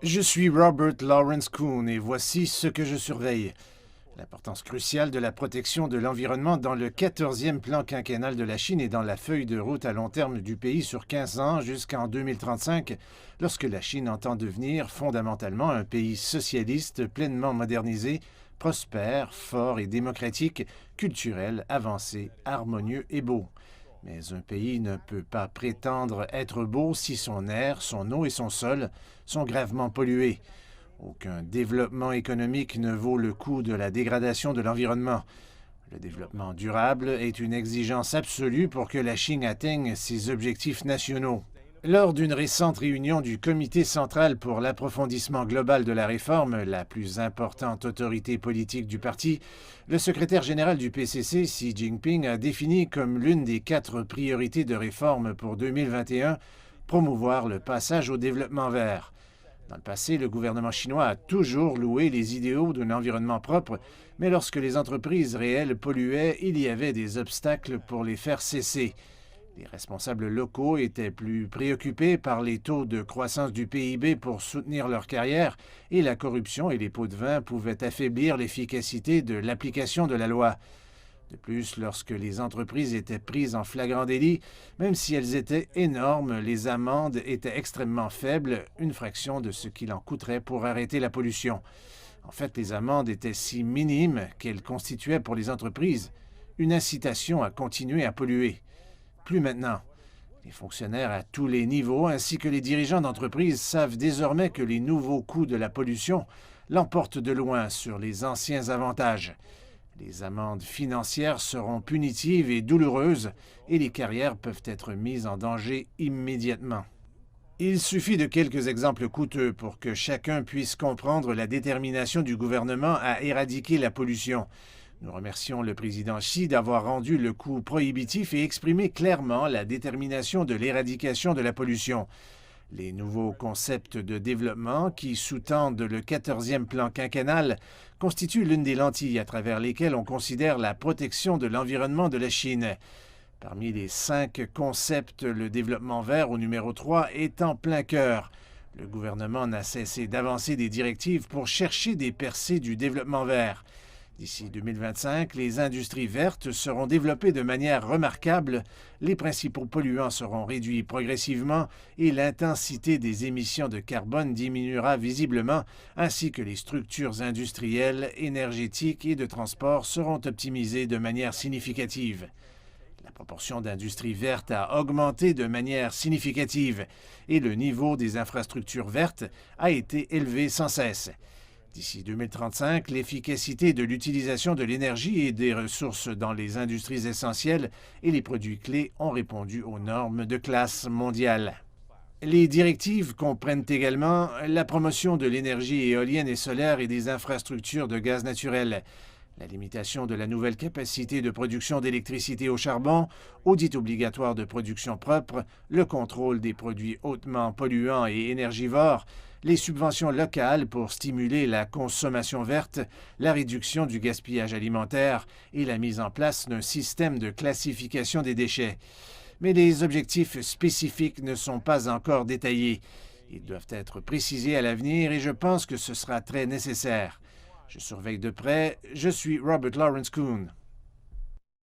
Je suis Robert Lawrence Kuhn et voici ce que je surveille. L'importance cruciale de la protection de l'environnement dans le 14e plan quinquennal de la Chine et dans la feuille de route à long terme du pays sur 15 ans jusqu'en 2035, lorsque la Chine entend devenir fondamentalement un pays socialiste pleinement modernisé, prospère, fort et démocratique, culturel, avancé, harmonieux et beau. Mais un pays ne peut pas prétendre être beau si son air, son eau et son sol sont gravement pollués. Aucun développement économique ne vaut le coût de la dégradation de l'environnement. Le développement durable est une exigence absolue pour que la Chine atteigne ses objectifs nationaux. Lors d'une récente réunion du Comité central pour l'approfondissement global de la réforme, la plus importante autorité politique du parti, le secrétaire général du PCC, Xi Jinping, a défini comme l'une des 4 priorités de réforme pour 2021 promouvoir le passage au développement vert. Dans le passé, le gouvernement chinois a toujours loué les idéaux d'un environnement propre, mais lorsque les entreprises réelles polluaient, il y avait des obstacles pour les faire cesser. Les responsables locaux étaient plus préoccupés par les taux de croissance du PIB pour soutenir leur carrière et la corruption et les pots de vin pouvaient affaiblir l'efficacité de l'application de la loi. De plus, lorsque les entreprises étaient prises en flagrant délit, même si elles étaient énormes, les amendes étaient extrêmement faibles, une fraction de ce qu'il en coûterait pour arrêter la pollution. En fait, les amendes étaient si minimes qu'elles constituaient pour les entreprises une incitation à continuer à polluer. Plus maintenant. Les fonctionnaires à tous les niveaux ainsi que les dirigeants d'entreprise savent désormais que les nouveaux coûts de la pollution l'emportent de loin sur les anciens avantages. Les amendes financières seront punitives et douloureuses et les carrières peuvent être mises en danger immédiatement. Il suffit de quelques exemples coûteux pour que chacun puisse comprendre la détermination du gouvernement à éradiquer la pollution. Nous remercions le président Xi d'avoir rendu le coût prohibitif et exprimé clairement la détermination de l'éradication de la pollution. Les nouveaux concepts de développement qui sous-tendent le 14e plan quinquennal constituent l'une des lentilles à travers lesquelles on considère la protection de l'environnement de la Chine. Parmi les 5 concepts, le développement vert au numéro 3 est en plein cœur. Le gouvernement n'a cessé d'avancer des directives pour chercher des percées du développement vert. D'ici 2025, les industries vertes seront développées de manière remarquable, les principaux polluants seront réduits progressivement et l'intensité des émissions de carbone diminuera visiblement, ainsi que les structures industrielles, énergétiques et de transport seront optimisées de manière significative. La proportion d'industries vertes a augmenté de manière significative et le niveau des infrastructures vertes a été élevé sans cesse. D'ici 2035, l'efficacité de l'utilisation de l'énergie et des ressources dans les industries essentielles et les produits clés ont répondu aux normes de classe mondiale. Les directives comprennent également la promotion de l'énergie éolienne et solaire et des infrastructures de gaz naturel, la limitation de la nouvelle capacité de production d'électricité au charbon, audit obligatoire de production propre, le contrôle des produits hautement polluants et énergivores, les subventions locales pour stimuler la consommation verte, la réduction du gaspillage alimentaire et la mise en place d'un système de classification des déchets. Mais les objectifs spécifiques ne sont pas encore détaillés. Ils doivent être précisés à l'avenir et je pense que ce sera très nécessaire. Je surveille de près. Je suis Robert Lawrence Kuhn.